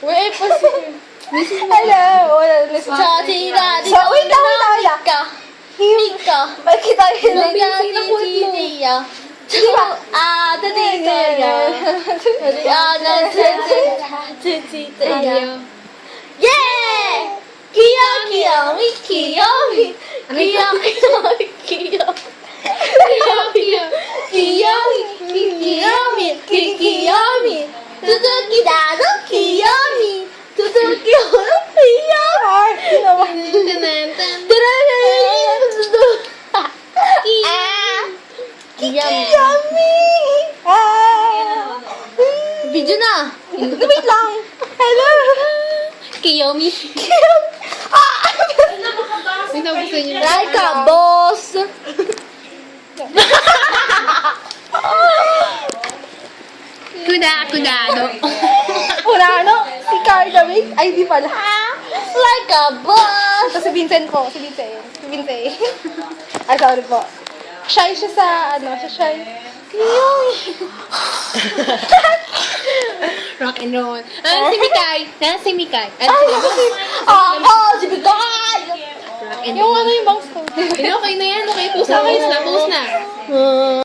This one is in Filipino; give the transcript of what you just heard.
Wait, Hello! Wala na si So, wait lang. Mika. May kita yun. Di ba? Yeah! Kiyomi! Kiyomi! Tutuki dado kiyomi! Tutuki horo kiyomi! Ay, naman. Yummy! Ah! Video na! Wait lang. Hello! Kiyomi! Gusto niyo Like a boss! Kudado. Una ano? Si Carla, wait. Ay, di pala. Like a boss! Ito si Vincent po. Si Vincent. Si Vincent. Ay, sorry po. Shy siya sa, ano, siya shy. Rock and roll. Si Mikay. Si Mikay. Si Bigay! Rock and Yung roll. ano yung bangs ko. Okay na yan. Okay, post na.